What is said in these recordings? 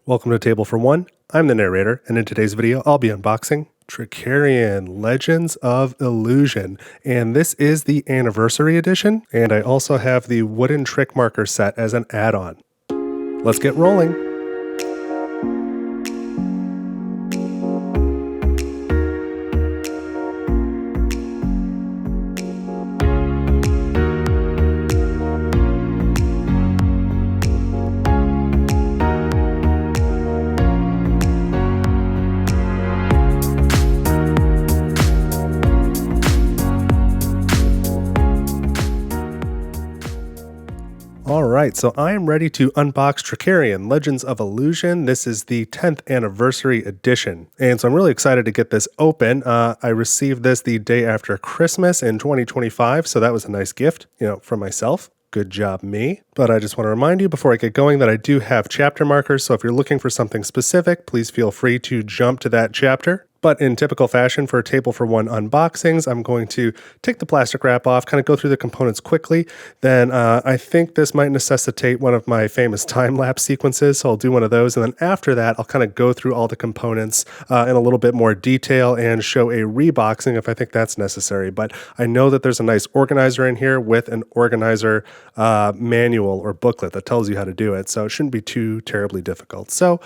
Welcome to Table for One. I'm the narrator, and in today's video, I'll be unboxing Trickerion, Legends of Illusion. And this is the Anniversary Edition, and I also have the wooden trick marker set as an add-on. Let's get rolling. Alright, so I am ready to unbox Trickerion, Legends of Illusion. This is the 10th Anniversary Edition, and so I'm really excited to get this open. I received this the day after Christmas in 2025, so that was a nice gift, for myself. Good job, me. But I just want to remind you before I get going that I do have chapter markers, so if you're looking for something specific, please feel free to jump to that chapter. But in typical fashion for Table for One unboxings, I'm going to take the plastic wrap off, kind of go through the components quickly. Then I think this might necessitate one of my famous time-lapse sequences, so I'll do one of those. And then after that, I'll kind of go through all the components in a little bit more detail and show a reboxing if I think that's necessary. But I know that there's a nice organizer in here with an organizer manual or booklet that tells you how to do it, so it shouldn't be too terribly difficult. So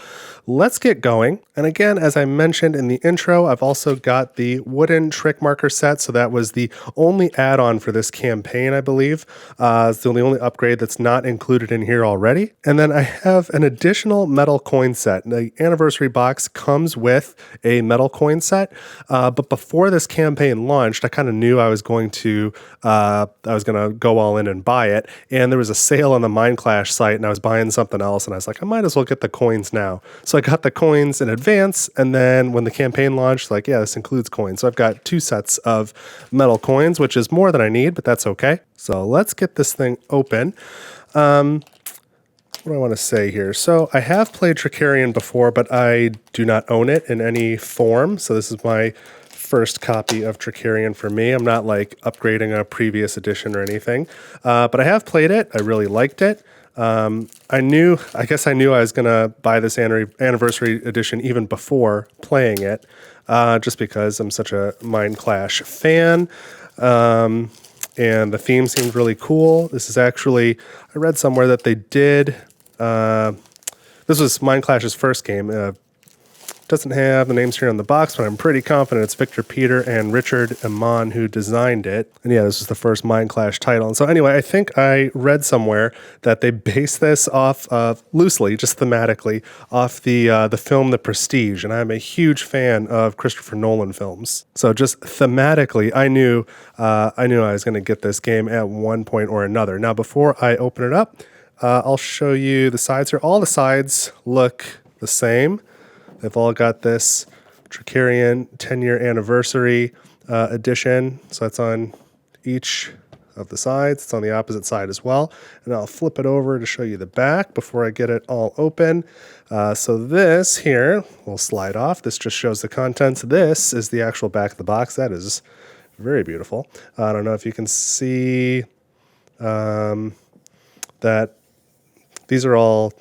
let's get going. And again, as I mentioned in the intro, I've also got the wooden trick marker set, so that was the only add-on for this campaign, I believe. It's the only upgrade that's not included in here already. And then I have an additional metal coin set. The anniversary box comes with a metal coin set, but before this campaign launched, I kind of knew I was going to go all in and buy it, and there was a sale on the Mindclash site, and I was buying something else, and I was like, I might as well get the coins now. So I got the coins in advance, and then when the campaign launched, like, yeah, this includes coins. So I've got 2 sets of metal coins, which is more than I need, but that's okay. So let's get this thing open. What do I want to say here? So I have played Trickerion before, but I do not own it in any form. So this is my first copy of Trickerion for me. I'm not like upgrading a previous edition or anything, but I have played it. I really liked it. I guess I knew I was going to buy this anniversary edition even before playing it, just because I'm such a Mindclash fan. And the theme seemed really cool. This is actually, I read somewhere that they did, this was Mindclash's first game. Doesn't have the names here on the box, but I'm pretty confident it's Victor Peter and Richard Iman who designed it. And yeah, this is the first Mindclash title. And so anyway, I think I read somewhere that they based this off loosely, just thematically, off the film The Prestige. And I'm a huge fan of Christopher Nolan films. So just thematically, I knew I was going to get this game at one point or another. Now, before I open it up, I'll show you the sides here. All the sides look the same. They've all got this Trickerion 10-year anniversary edition. So that's on each of the sides. It's on the opposite side as well. And I'll flip it over to show you the back before I get it all open. So this here will slide off. This just shows the contents. This is the actual back of the box. That is very beautiful. I don't know if you can see that these are all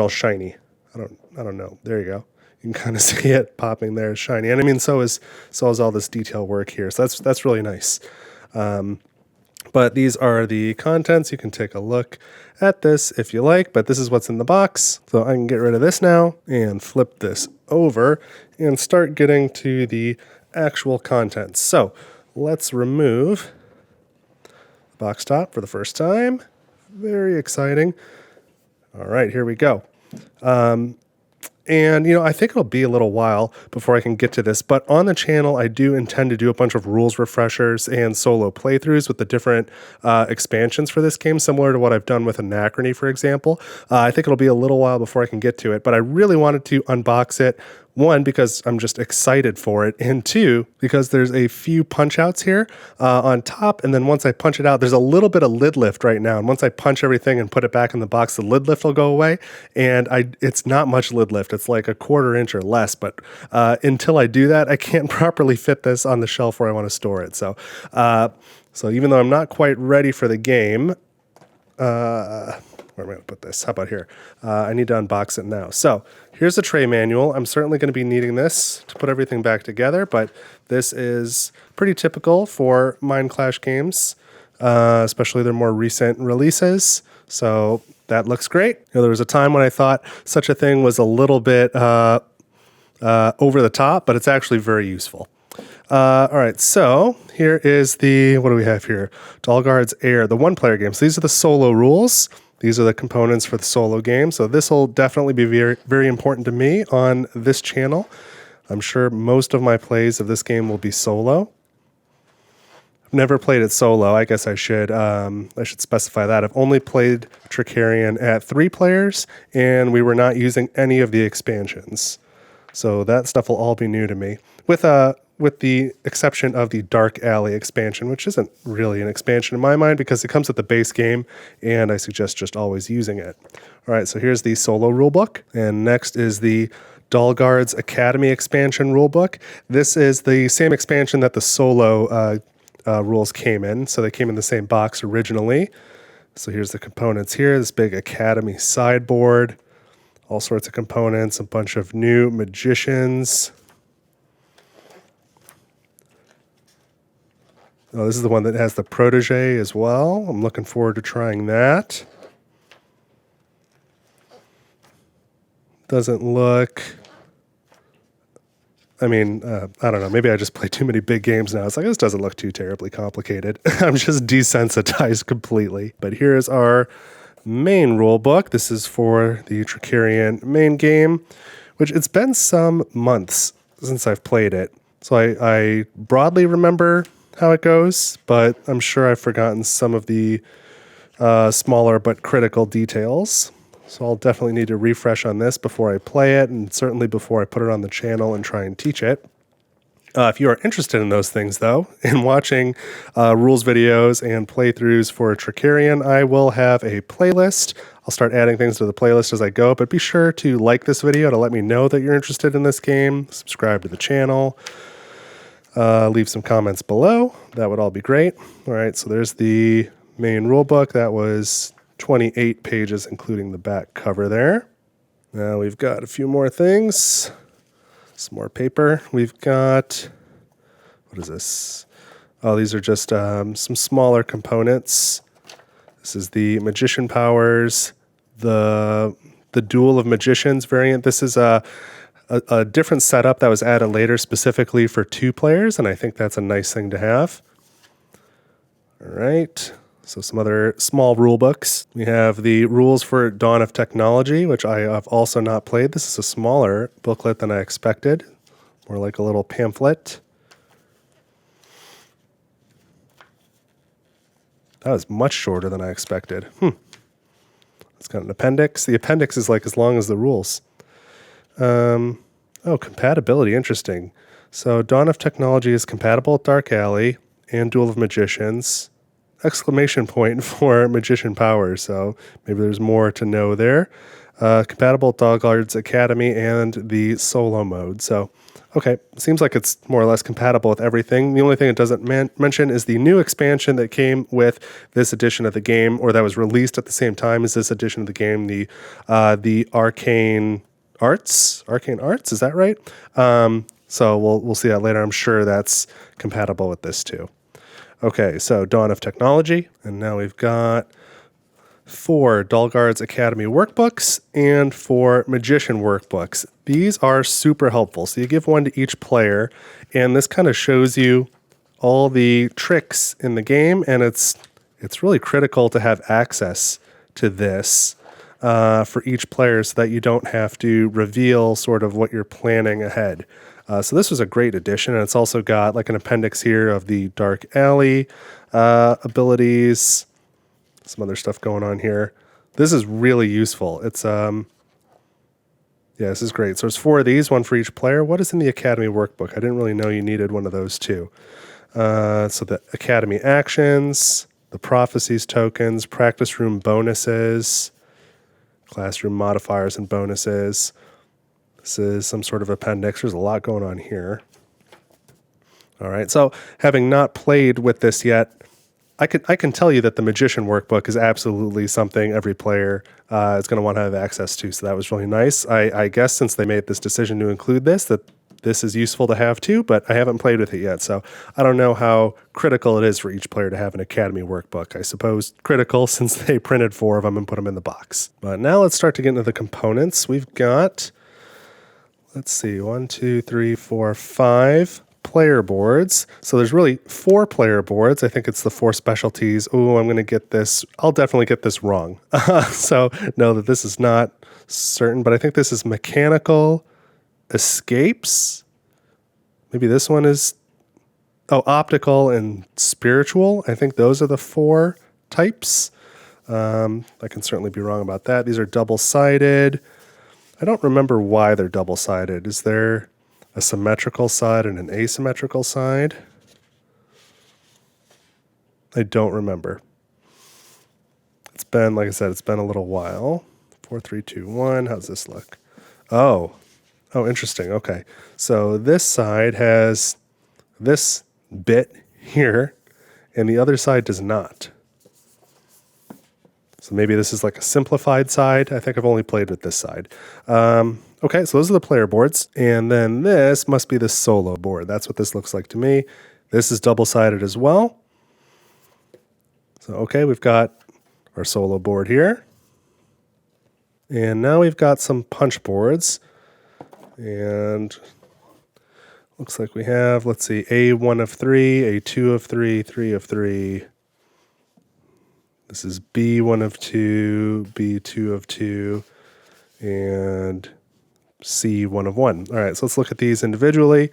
shiny. I don't know. There you go. You can kind of see it popping there, it's shiny. And I mean, so is all this detail work here. So that's really nice. But these are the contents. You can take a look at this if you like, but this is what's in the box. So I can get rid of this now and flip this over and start getting to the actual contents. So let's remove the box top for the first time. Very exciting. All right, here we go. And, I think it'll be a little while before I can get to this, but on the channel, I do intend to do a bunch of rules refreshers and solo playthroughs with the different expansions for this game, similar to what I've done with Anachrony, for example. I think it'll be a little while before I can get to it, but I really wanted to unbox it. 1, because I'm just excited for it, and 2, because there's a few punch outs here on top, and then once I punch it out, there's a little bit of lid lift right now, and once I punch everything and put it back in the box, the lid lift will go away, and it's not much lid lift. It's like a 1/4 inch or less, but until I do that, I can't properly fit this on the shelf where I want to store it. So even though I'm not quite ready for the game, where am I going to put this? How about here? I need to unbox it now. So here's the tray manual. I'm certainly going to be needing this to put everything back together, but this is pretty typical for Mind Clash games, especially their more recent releases. So that looks great. You know, there was a time when I thought such a thing was a little bit over the top, but it's actually very useful. All right, so here is the, what do we have here? Dalgard's Air, the one-player game. So these are the solo rules. These are the components for the solo game. So this will definitely be very, very important to me on this channel. I'm sure most of my plays of this game will be solo. I've never played it solo. I guess I should specify that. I've only played Trickerion at 3 players, and we were not using any of the expansions. So that stuff will all be new to me. With the exception of the Dark Alley expansion, which isn't really an expansion in my mind because it comes with the base game, and I suggest just always using it. All right, so here's the solo rulebook, and next is the Dalgard's Academy expansion rulebook. This is the same expansion that the solo rules came in, so they came in the same box originally. So here's the components here, this big Academy sideboard, all sorts of components, a bunch of new magicians. Oh, this is the one that has the protege as well. I'm looking forward to trying that. Doesn't look... I mean, I don't know. Maybe I just play too many big games now. It's like, this doesn't look too terribly complicated. I'm just desensitized completely. But here's our main rule book. This is for the Trickerion main game, which it's been some months since I've played it. So I broadly remember how it goes, but I'm sure I've forgotten some of the smaller but critical details. So I'll definitely need to refresh on this before I play it, and certainly before I put it on the channel and try and teach it. If you are interested in those things, though, in watching rules videos and playthroughs for Trickerion, I will have a playlist. I'll start adding things to the playlist as I go, but be sure to like this video to let me know that you're interested in this game, subscribe to the channel, leave some comments below. That would all be great. All right, so there's the main rulebook. That was 28 pages, including the back cover there. Now we've got a few more things. Some more paper. We've got, what is this? Oh, these are just some smaller components. This is the Magician Powers, the Duel of Magicians variant. This is a different setup that was added later specifically for 2 players, and I think that's a nice thing to have. All right. So some other small rule books. We have the rules for Dawn of Technology, which I have also not played. This is a smaller booklet than I expected, more like a little pamphlet. That was much shorter than I expected. It's got an appendix. The appendix is like as long as the rules. Oh, compatibility, interesting. So Dawn of Technology is compatible with Dark Alley and Duel of Magicians. Exclamation point for Magician Powers, so maybe there's more to know there. Compatible with Dalgard's Academy and the solo mode. So, okay, seems like it's more or less compatible with everything. The only thing it doesn't mention is the new expansion that came with this edition of the game, or that was released at the same time as this edition of the game, the Arcane Arts. Arcane Arts, is that right? So we'll see that later. I'm sure that's compatible with this too. Okay, so Dawn of Technology, and now we've got 4 Dalgard's Academy workbooks and 4 Magician workbooks. These are super helpful. So you give one to each player, and this kind of shows you all the tricks in the game, and it's really critical to have access to this for each player so that you don't have to reveal sort of what you're planning ahead. So this was a great addition, and it's also got like an appendix here of the Dark Alley abilities, some other stuff going on here. This is really useful. It's yeah, this is great. So there's 4 of these, one for each player. What is in the Academy workbook? I didn't really know you needed one of those too. So the Academy actions, the prophecies tokens, practice room bonuses, classroom modifiers and bonuses. This is some sort of appendix. There's a lot going on here. All right, so having not played with this yet, I can tell you that the Magician workbook is absolutely something every player is going to want to have access to. So that was really nice. I guess since they made this decision to include this, that this is useful to have too, but I haven't played with it yet. So I don't know how critical it is for each player to have an Academy workbook. I suppose critical since they printed 4 of them and put them in the box. But now let's start to get into the components. We've got, let's see, 1, 2, 3, 4, 5 player boards. So there's really 4 player boards. I think it's the 4 specialties. Oh, I'm going to get this. I'll definitely get this wrong. So know that this is not certain, but I think this is mechanical, escapes. Maybe this one is, optical and spiritual. I think those are the 4 types. I can certainly be wrong about that. These are double-sided. I don't remember why they're double-sided. Is there a symmetrical side and an asymmetrical side? I don't remember. It's been, like I said, it's been a little while. 4, 3, 2, 1. How's this look? Oh, interesting. Okay. So this side has this bit here, and the other side does not. So maybe this is like a simplified side. I think I've only played with this side. Okay, so those are the player boards. And then this must be the solo board. That's what this looks like to me. This is double-sided as well. So, okay, we've got our solo board here. And now we've got some punch boards. And looks like we have, let's see, A1 of 3, A2 of 3, 3 of 3. This is B1 of 2, B2 of 2, and C1 of 1. All right, so let's look at these individually.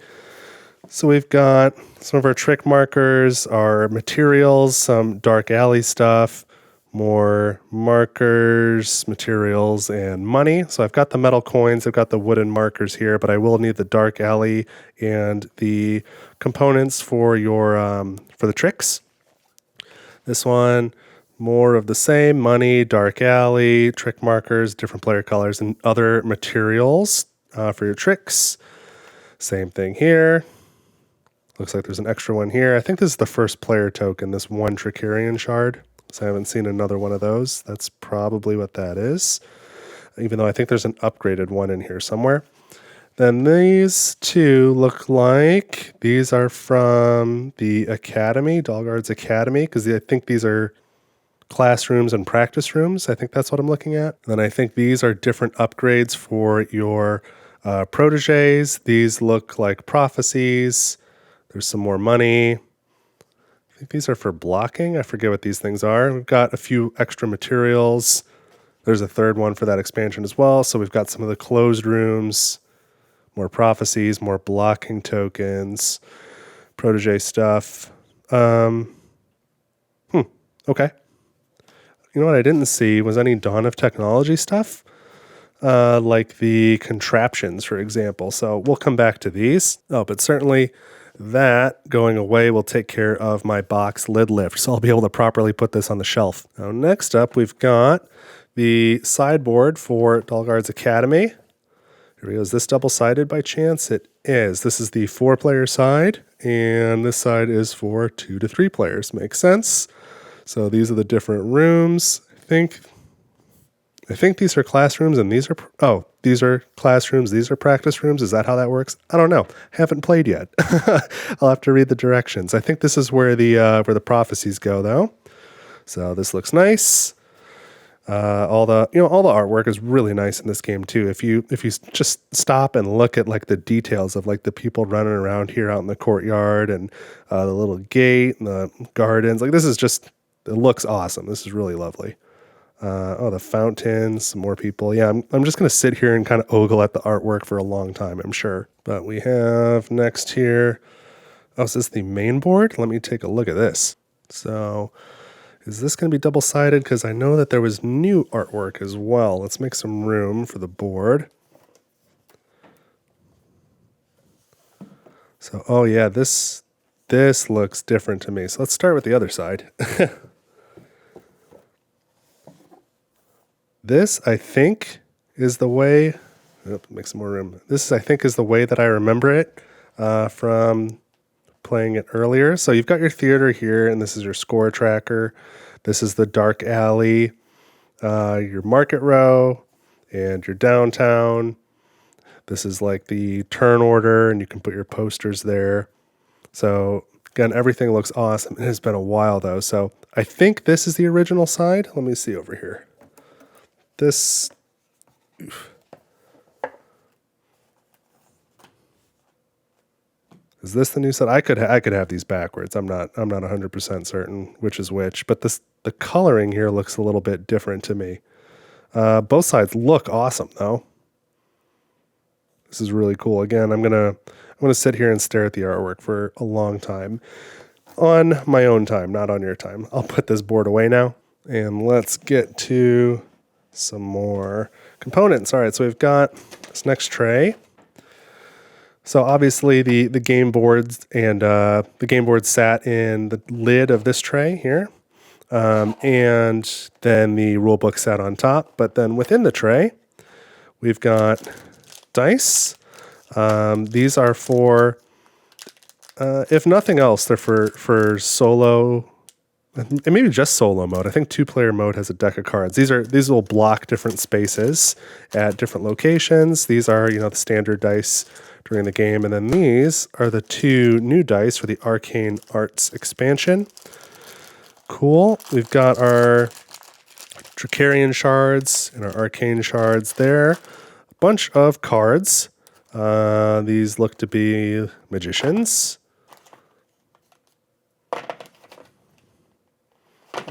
So we've got some of our trick markers, our materials, some dark alley stuff, more markers, materials, and money. So I've got the metal coins, I've got the wooden markers here, but I will need the dark alley and the components for your for the tricks. This one, more of the same, money, dark alley, trick markers, different player colors, and other materials for your tricks. Same thing here. Looks like there's an extra one here. I think this is the first player token, this 1 Trickerion shard. So I haven't seen another one of those. That's probably what that is, even though I think there's an upgraded one in here somewhere. Then these 2 look like these are from the Academy, Dalgard's Academy, because I think these are classrooms and practice rooms. I think that's what I'm looking at. And then I think these are different upgrades for your proteges. These look like prophecies. There's some more money. I think these are for blocking. I forget what these things are. We've got a few extra materials. There's a third one for that expansion as well. So we've got some of the closed rooms, more prophecies, more blocking tokens, protege stuff. Okay. You know what I didn't see was any Dawn of Technology stuff, like the contraptions, for example. So we'll come back to these. Oh, but certainly that going away will take care of my box lid lift. So I'll be able to properly put this on the shelf. Now, next up, we've got the sideboard for Dalgard's Academy. Here we go. Is this double-sided by chance? It is. This is the 4-player side, and this side is for 2 to 3 players. Makes sense. So these are the different rooms. I think these are classrooms and these are classrooms. These are practice rooms. Is that how that works? I don't know. Haven't played yet. I'll have to read the directions. I think this is where the prophecies go though. So this looks nice. All the artwork is really nice in this game too. If you just stop and look at like the details of like the people running around here out in the courtyard and the little gate and the gardens, like this is just, it looks awesome. This is really lovely. The fountains, some more people. Yeah, I'm just going to sit here and kind of ogle at the artwork for a long time, I'm sure. But we have next here, is this the main board? Let me take a look at this. So is this going to be double-sided? Because I know that there was new artwork as well. Let's make some room for the board. So, oh yeah, this looks different to me. So let's start with the other side. This, I think, is the way... make some more room. This, I think, is the way that I remember it from playing it earlier. So you've got your theater here, and this is your score tracker. This is the dark alley, your market row, and your downtown. This is like the turn order, and you can put your posters there. So again, everything looks awesome. It has been a while though. So I think this is the original side. Let me see over here. This, is this the new side? I could have these backwards. I'm not 100% certain which is which, but the coloring here looks a little bit different to me. Both sides look awesome though. This is really cool. Again, I'm gonna sit here and stare at the artwork for a long time on my own time, not on your time. I'll put this board away now, and let's get to some more components. All right, so we've got this next tray. So obviously the game boards and the game board sat in the lid of this tray here, and then the rule book sat on top. But then within the tray, we've got dice. These are for, if nothing else, they're for solo, and maybe just solo mode. I think 2-player mode has a deck of cards. These will block different spaces at different locations. These are, the standard dice during the game, and then these are the 2 new dice for the Arcane Arts expansion. Cool. We've got our Trickerion shards and our Arcane shards there. A bunch of cards. These look to be magicians.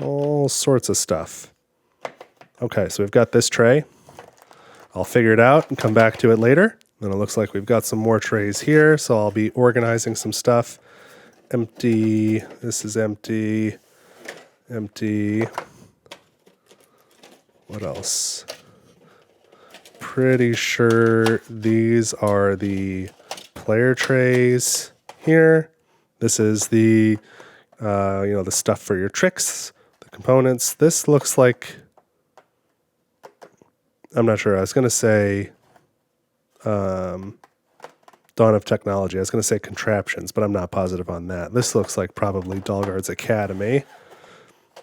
All sorts of stuff. Okay, so we've got this tray. I'll figure it out and come back to it later. Then it looks like we've got some more trays here, so I'll be organizing some stuff. Empty. This is empty. Empty. What else? Pretty sure these are the player trays here. This is the, the stuff for your tricks, the components. This looks like, I'm not sure. I was going to say Dawn of Technology. I was going to say contraptions, but I'm not positive on that. This looks like probably Dalgard's Academy.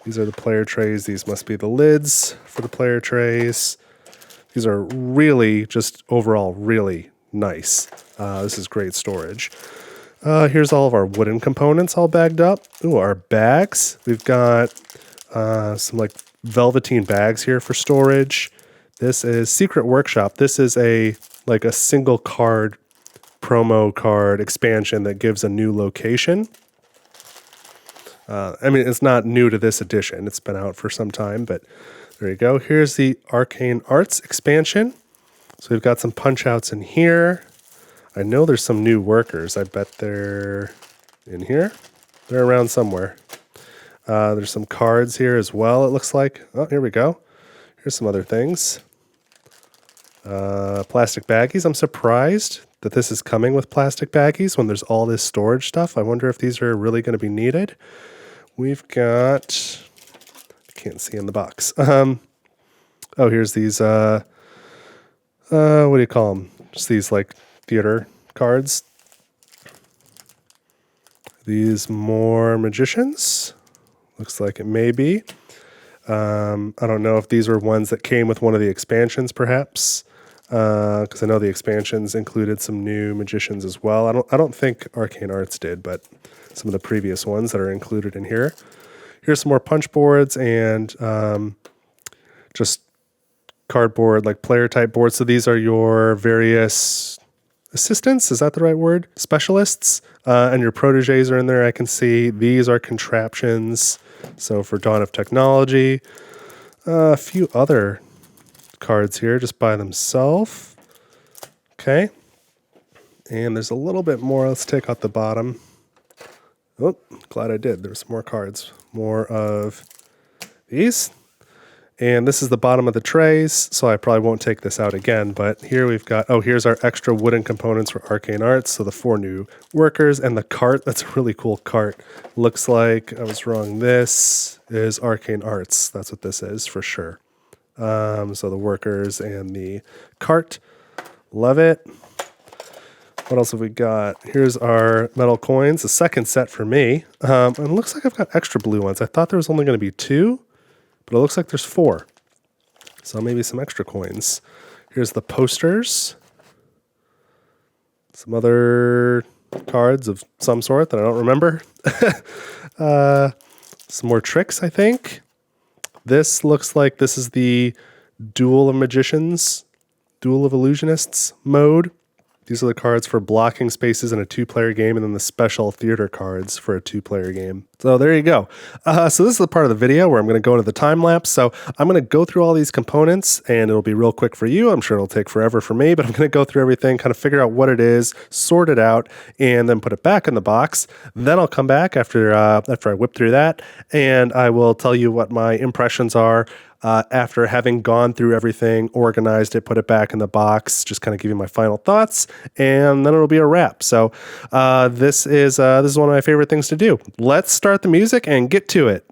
These are the player trays. These must be the lids for the player trays. These are really, just overall, really nice. This is great storage. Here's all of our wooden components all bagged up. Ooh, our bags. We've got some like velveteen bags here for storage. This is Secret Workshop. This is a single card, promo card expansion that gives a new location. It's not new to this edition. It's been out for some time, but there you go. Here's the Arcane Arts expansion. So we've got some punch outs in here. I know there's some new workers. I bet they're in here. They're around somewhere. There's some cards here as well, it looks like. Oh, here we go. Here's some other things. Plastic baggies. I'm surprised that this is coming with plastic baggies when there's all this storage stuff. I wonder if these are really going to be needed. We've got... can't see in the box. Here's these, what do you call them? Just these like theater cards. These more magicians. Looks like it may be. I don't know if these were ones that came with one of the expansions perhaps. Because I know the expansions included some new magicians as well. I don't think Arcane Arts did, but some of the previous ones that are included in here. Here's some more punch boards and just cardboard, like player type boards. So these are your various assistants. Is that the right word? Specialists. And your proteges are in there. I can see these are contraptions. So for Dawn of Technology, a few other cards here just by themselves. Okay. And there's a little bit more. Let's take out the bottom. Oh, glad I did. There's more cards. More of these. And this is the bottom of the trays, so I probably won't take this out again. But here we've got, here's our extra wooden components for Arcane Arts. So the 4 new workers and the cart. That's a really cool cart. Looks like I was wrong. This is Arcane Arts. That's what this is for sure. So the workers and the cart. Love it. What else have we got? Here's our metal coins, the second set for me. And it looks like I've got extra blue ones. I thought there was only going to be 2, but it looks like there's 4. So maybe some extra coins. Here's the posters. Some other cards of some sort that I don't remember. Some more tricks, I think. This looks like this is the Duel of Magicians, Duel of Illusionists mode. These are the cards for blocking spaces in a 2-player game, and then the special theater cards for a 2-player game. So there you go. So this is the part of the video where I'm going to go into the time lapse. So I'm going to go through all these components, and it'll be real quick for you. I'm sure it'll take forever for me, but I'm going to go through everything, kind of figure out what it is, sort it out, and then put it back in the box. Then I'll come back after I whip through that, and I will tell you what my impressions are after having gone through everything, organized it, put it back in the box, just kind of give you my final thoughts, and then it'll be a wrap. So this is one of my favorite things to do. Let's start the music and get to it.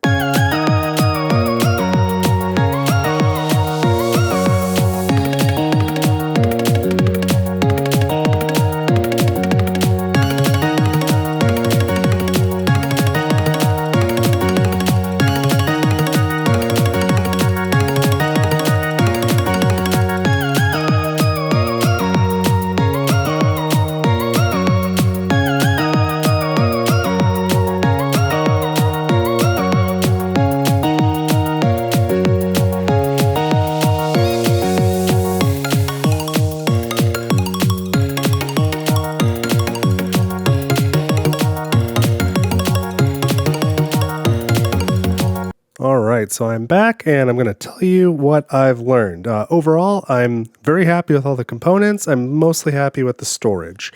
All right, so I'm back and I'm going to tell you what I've learned. Overall, I'm very happy with all the components. I'm mostly happy with the storage.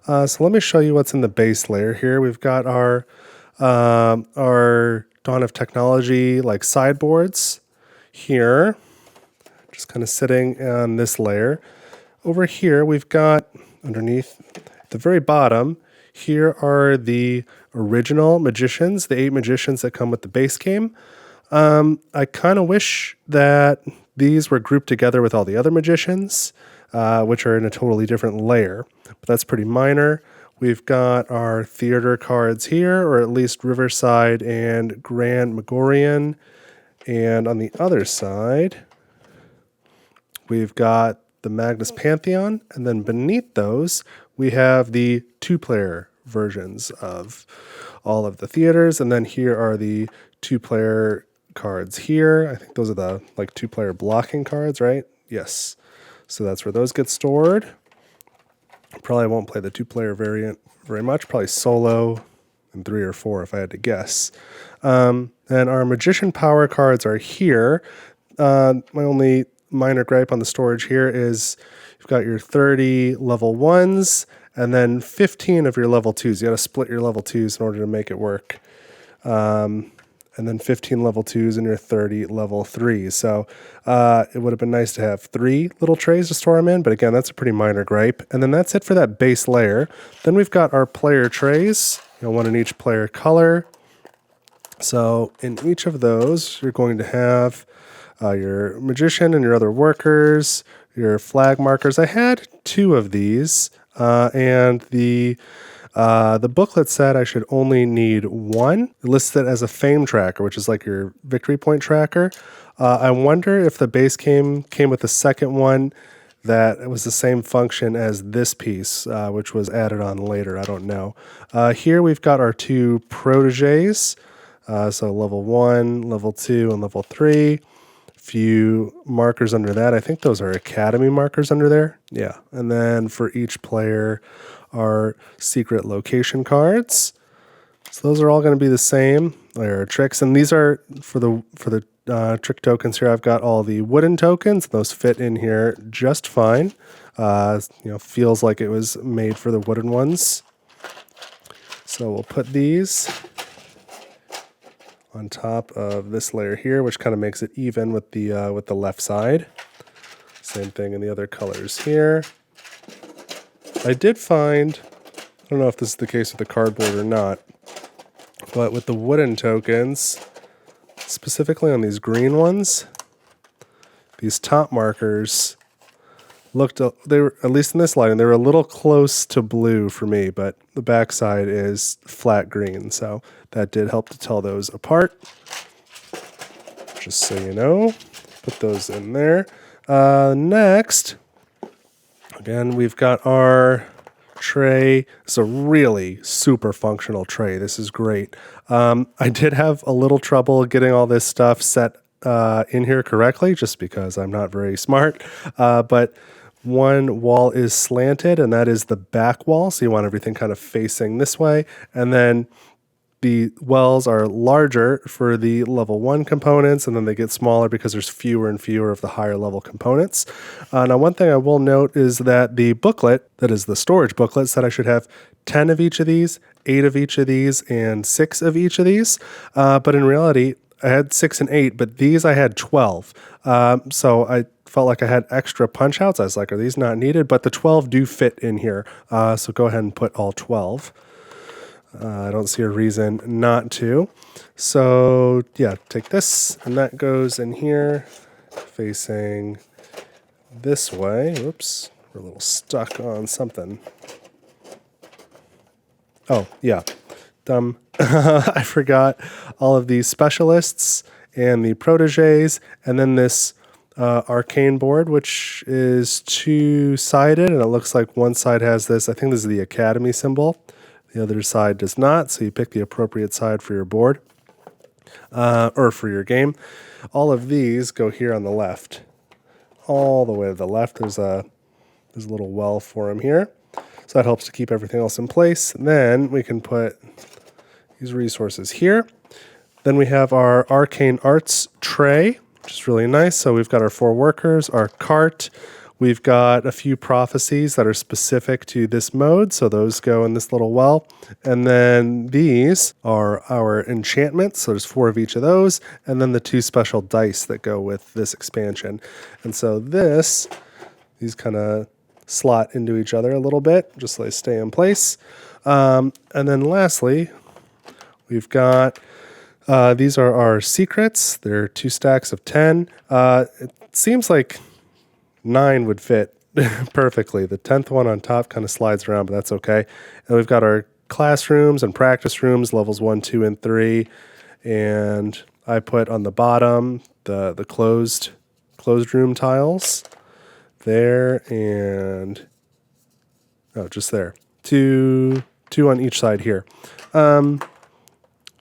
So let me show you what's in the base layer here. We've got our Dawn of Technology like sideboards here, just kind of sitting on this layer. Over here, we've got underneath at the very bottom, here are the original magicians, the 8 magicians that come with the base game. I kind of wish that these were grouped together with all the other magicians, which are in a totally different layer, but that's pretty minor. We've got our theater cards here, or at least Riverside and Grand Megorian. And on the other side, we've got the Magnus Pantheon, and then beneath those, we have the 2-player versions of all of the theaters, and then here are the 2-player cards here. I think those are the like 2-player blocking cards, right? Yes. So that's where those get stored. Probably won't play the 2-player variant very much, probably solo and 3 or 4 if I had to guess. And our Magician Power cards are here. My only minor gripe on the storage here is you've got your 30 level 1s and then 15 of your level 2s. You got to split your level 2s in order to make it work. And then 15 level 2s and your 30 level 3s. So it would have been nice to have 3 little trays to store them in, but again, that's a pretty minor gripe. And then that's it for that base layer. Then we've got our player trays, one in each player color. So in each of those, you're going to have your magician and your other workers, your flag markers. I had 2 of these, and the booklet said I should only need 1. It lists it as a fame tracker, which is like your victory point tracker. I wonder if the base came with a second one that it was the same function as this piece, which was added on later. I don't know. Here we've got our 2 proteges. So level 1, level 2, and level 3. Few markers under that. I think those are academy markers under there. Yeah. And then for each player, our secret location cards. So those are all going to be the same. There are tricks, and these are for the trick tokens here. I've got all the wooden tokens. Those fit in here just fine. Feels like it was made for the wooden ones. So we'll put these on top of this layer here, which kind of makes it even with the left side. Same thing in the other colors here. I did find, I don't know if this is the case with the cardboard or not, but with the wooden tokens, specifically on these green ones, these top markers they were, at least in this line, they were a little close to blue for me, but the backside is flat green. So that did help to tell those apart. Just so you know, put those in there. Next, again, we've got our tray. It's a really super functional tray. This is great. I did have a little trouble getting all this stuff set in here correctly, just because I'm not very smart. But one wall is slanted, and that is the back wall. So you want everything kind of facing this way. And then the wells are larger for the level 1 components, and then they get smaller because there's fewer and fewer of the higher level components. Now, one thing I will note is that the booklet, that is the storage booklet, said I should have 10 of each of these, 8 of each of these, and 6 of each of these. But in reality, I had 6 and 8, but these I had 12. So I felt like I had extra punch outs. I was like, are these not needed? But the 12 do fit in here. So go ahead and put all 12. I don't see a reason not to. So yeah, take this, and that goes in here facing this way. Oops, we're a little stuck on something. Oh, yeah. Dumb. I forgot all of these specialists and the proteges, and then this Arcane board, which is two-sided, and it looks like one side has this. I think this is the Academy symbol. The other side does not, so you pick the appropriate side for your board or for your game. All of these go here on the left. All the way to the left, there's a little well for them here. So that helps to keep everything else in place. And then we can put these resources here. Then we have our Arcane Arts tray, which is really nice. So we've got our 4 workers, our cart. We've got a few prophecies that are specific to this mode, so those go in this little well. And then these are our enchantments, so there's 4 of each of those, and then the 2 special dice that go with this expansion. And so these kind of slot into each other a little bit, just so they stay in place. And then lastly, we've got, these are our secrets. They're 2 stacks of 10. It seems like 9 would fit perfectly. The 10th one on top kind of slides around, but that's okay. And we've got our classrooms and practice rooms, levels 1, 2, and 3. And I put on the bottom the closed room tiles there, and just there. Two on each side here.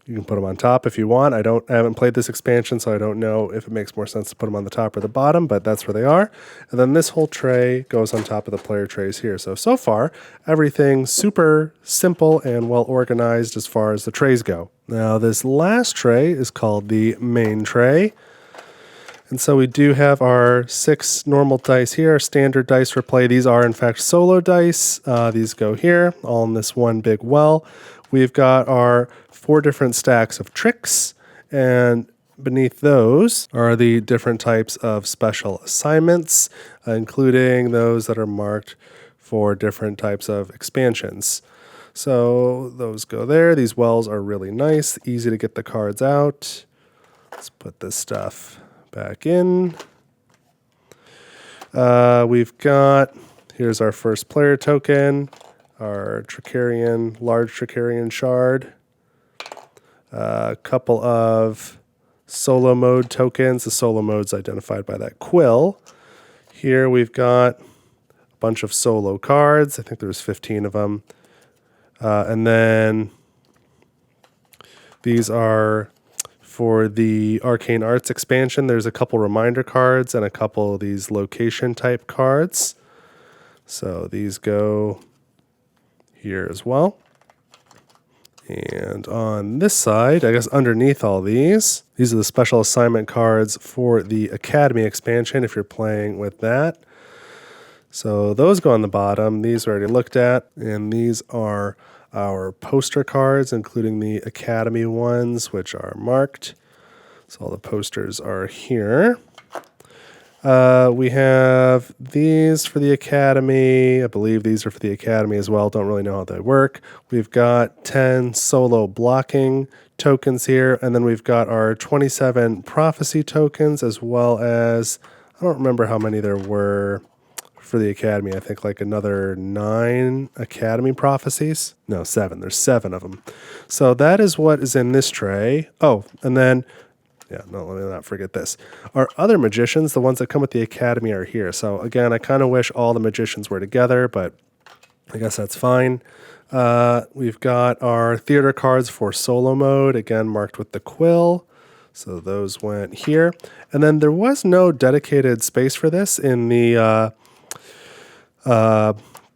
You can put them on top if you want. I haven't played this expansion, so I don't know if it makes more sense to put them on the top or the bottom, but that's where they are. And then this whole tray goes on top of the player trays here. So far, everything's super simple and well organized as far as the trays go. Now, this last tray is called the main tray. And so we do have our 6 normal dice here, standard dice for play. These are, in fact, solo dice. These go here, all in this one big well. We've got our 4 different stacks of tricks, and beneath those are the different types of special assignments, including those that are marked for different types of expansions. So those go there. These wells are really nice, easy to get the cards out. Let's put this stuff back in. We've got, here's our first player token, our Trickerion, large Trickerion shard, a couple of solo mode tokens. The solo mode's identified by that quill. Here we've got a bunch of solo cards. I think there's 15 of them. And then these are for the Arcane Arts expansion. There's a couple reminder cards and a couple of these location type cards. So these go here as well. And on this side, I guess underneath all these are the special assignment cards for the Academy expansion if you're playing with that. So those go on the bottom. These are already looked at, and these are our poster cards, including the Academy ones, which are marked. So all the posters are here. We have these for the Academy. I believe these are for the Academy as well. Don't really know how they work. We've got 10 solo blocking tokens here, and then we've got our 27 prophecy tokens, as well as, I don't remember how many there were for the Academy. I think like another 9 Academy prophecies. No, 7. There's 7 of them. So that is what is in this tray. Oh, and then, yeah, no, let me not forget this. Our other magicians, the ones that come with the Academy, are here. So again, I kind of wish all the magicians were together, but I guess that's fine. We've got our theater cards for solo mode, again marked with the quill. So those went here. And then there was no dedicated space for this in the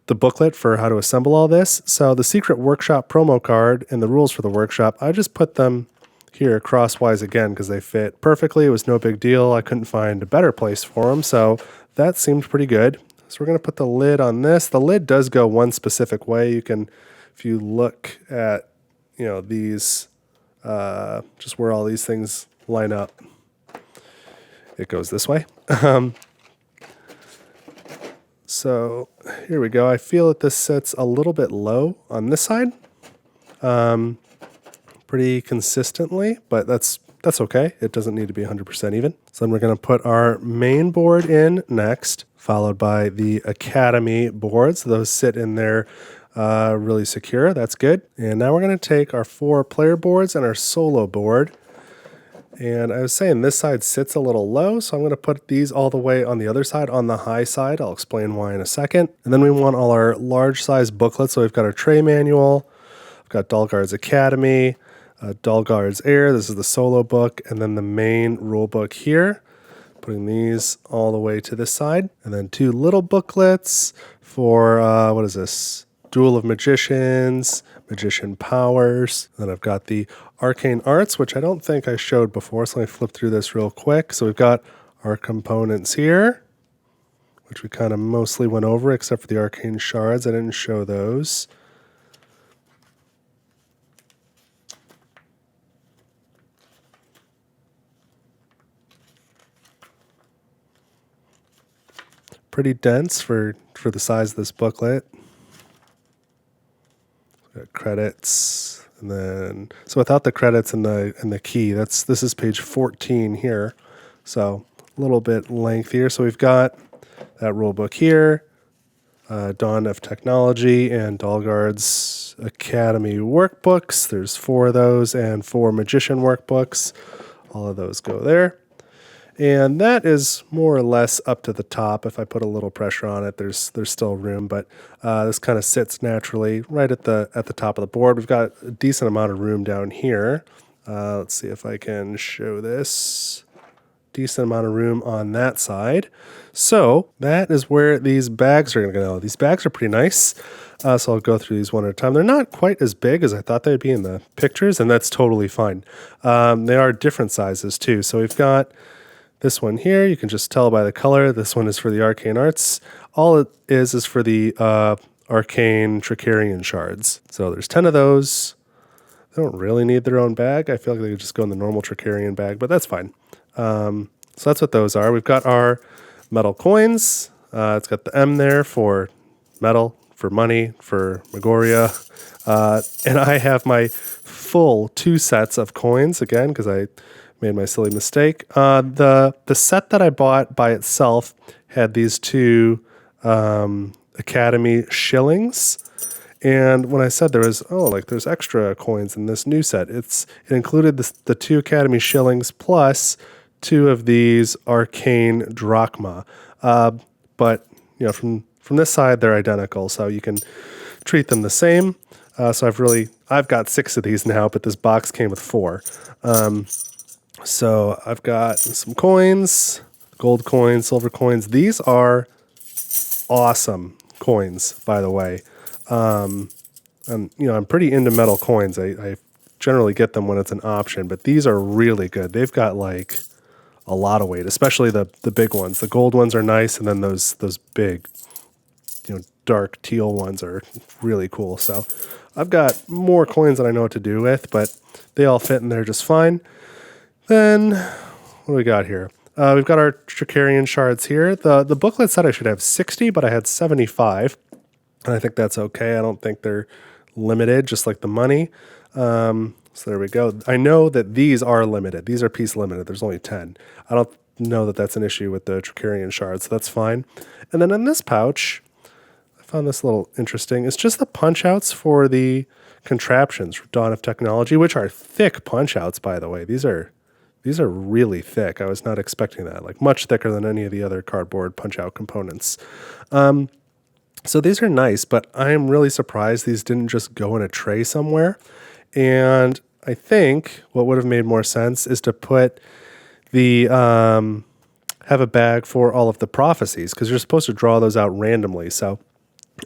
booklet for how to assemble all this. So the secret workshop promo card and the rules for the workshop, I just put them here crosswise again because they fit perfectly. It was no big deal. I couldn't find a better place for them. So that seemed pretty good. So we're going to put the lid on this. The lid does go one specific way. You can, if you look at, these, just where all these things line up, it goes this way. So here we go. I feel that this sits a little bit low on this side, pretty consistently, but that's okay. It doesn't need to be 100% even. So then we're going to put our main board in next, followed by the Academy boards. Those sit in there really secure. That's good. And now we're going to take our 4 player boards and our solo board. And I was saying this side sits a little low, so I'm going to put these all the way on the other side, on the high side. I'll explain why in a second. And then we want all our large size booklets. So we've got our tray manual, I've got Dalgard's Academy, Dalgard's Air, this is the solo book, and then the main rule book here. Putting these all the way to this side. And then 2 little booklets for, what is this? Duel of Magicians, Magician Powers. Then I've got the Arcane Arts, which I don't think I showed before, so let me flip through this real quick. So we've got our components here, which we kind of mostly went over, except for the Arcane Shards. I didn't show those. Pretty dense for the size of this booklet. Got credits, and then so without the credits and the key, this is page 14 here, so a little bit lengthier. So we've got that rule book here, Dawn of Technology, and Dalgard's Academy workbooks. There's 4 of those and 4 Magician workbooks. All of those go there. And that is more or less up to the top. If I put a little pressure on it, there's still room, but this kind of sits naturally right at the top of the board. We've got a decent amount of room down here. Let's see if I can show this. Decent amount of room on that side. So that is where these bags are going to go. These bags are pretty nice. So I'll go through these one at a time. They're not quite as big as I thought they'd be in the pictures, and that's totally fine. They are different sizes too. So we've got this one here, you can just tell by the color. This one is for the Arcane Arts. All it is for the Arcane Trickerion shards. So there's 10 of those. They don't really need their own bag. I feel like they could just go in the normal Trickerion bag, but that's fine. So that's what those are. We've got our metal coins. It's got the M there for metal, for money, for Magoria. And I have my full 2 sets of coins, again, because I made my silly mistake. The set that I bought by itself had these 2 Academy shillings. And when I said there's extra coins in this new set, it included the 2 Academy shillings plus 2 of these Arcane drachma. But from this side, they're identical, so you can treat them the same. So I've got 6 of these now, but this box came with 4. So I've got some coins, gold coins, silver coins. These are awesome coins, by the way. And I'm pretty into metal coins. I generally get them when it's an option, but these are really good. They've got like a lot of weight, especially the big ones. The gold ones are nice, and then those big, dark teal ones are really cool. So I've got more coins than I know what to do with, but they all fit in there just fine. Then, what do we got here? We've got our Trickerion shards here. The booklet said I should have 60, but I had 75. And I think that's okay. I don't think they're limited, just like the money. So there we go. I know that these are limited. These are piece limited. There's only 10. I don't know that that's an issue with the Trickerion shards, so that's fine. And then in this pouch, I found this a little interesting. It's just the punch outs for the contraptions for Dawn of Technology, which are thick punch outs, by the way. These are really thick. I was not expecting that, like much thicker than any of the other cardboard punch out components. So these are nice, but I am really surprised these didn't just go in a tray somewhere. And I think what would have made more sense is to put the, have a bag for all of the prophecies, because you're supposed to draw those out randomly. So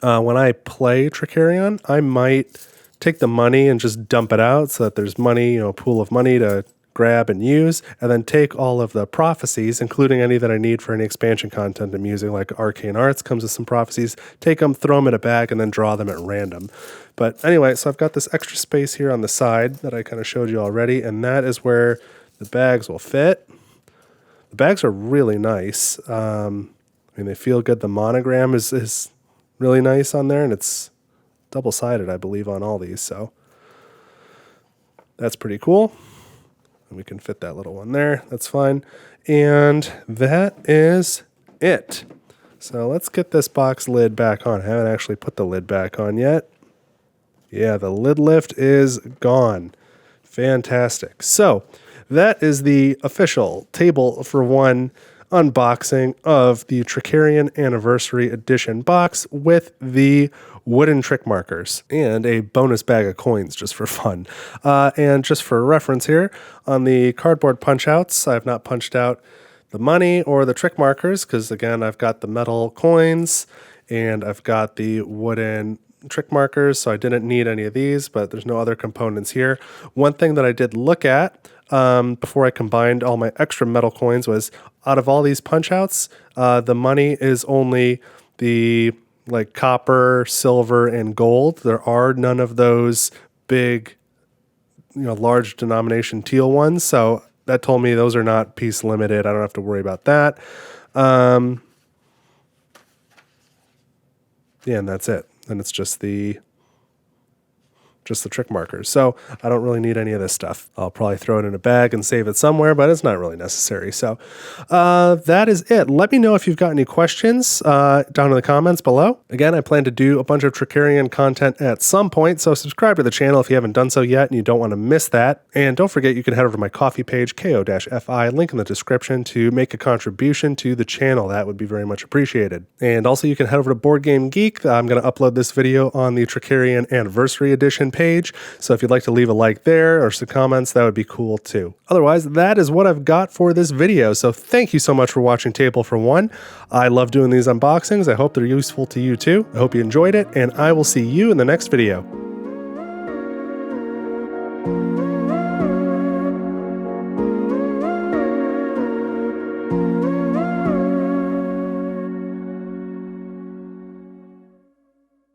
when I play Trickerion, I might take the money and just dump it out so that there's money, you know, a pool of money to grab and use, and then take all of the prophecies, including any that I need for any expansion content I'm using, like Arcane Arts comes with some prophecies, take them, throw them in a bag, and then draw them at random. But anyway, so I've got this extra space here on the side that I kind of showed you already, and that is where the bags will fit. The bags are really nice. I mean, they feel good. The monogram is really nice on there, and it's double-sided, I believe, on all these, so that's pretty cool. And we can fit that little one there. That's fine. And that is it. So let's get this box lid back on. I haven't actually put the lid back on yet. Yeah, the lid lift is gone. Fantastic. So that is the official Table for One unboxing of the Trickerion Anniversary Edition box with the wooden trick markers and a bonus bag of coins just for fun. And just for reference here, on the cardboard punch outs, I've not punched out the money or the trick markers because, again, I've got the metal coins and I've got the wooden trick markers, so I didn't need any of these, but there's no other components here. One thing that I did look at before I combined all my extra metal coins was, out of all these punch outs, the money is only the like copper, silver, and gold. There are none of those big, you know, large denomination teal ones. So that told me those are not piece limited. I don't have to worry about that. Yeah, and that's it. And it's just the trick markers. So I don't really need any of this stuff. I'll probably throw it in a bag and save it somewhere, but it's not really necessary. So that is it. Let me know if you've got any questions down in the comments below. Again, I plan to do a bunch of Trickerion content at some point, so subscribe to the channel if you haven't done so yet and you don't want to miss that. And don't forget, you can head over to my Ko-fi page, ko-fi, link in the description, to make a contribution to the channel. That would be very much appreciated. And also you can head over to Board Game Geek. I'm going to upload this video on the Trickerion Anniversary Edition page, so if you'd like to leave a like there or some comments, that would be cool too. Otherwise, that is what I've got for this video, so thank you so much for watching Table for One. I love doing these unboxings. I hope they're useful to you too. I hope you enjoyed it, and I will see you in the next video.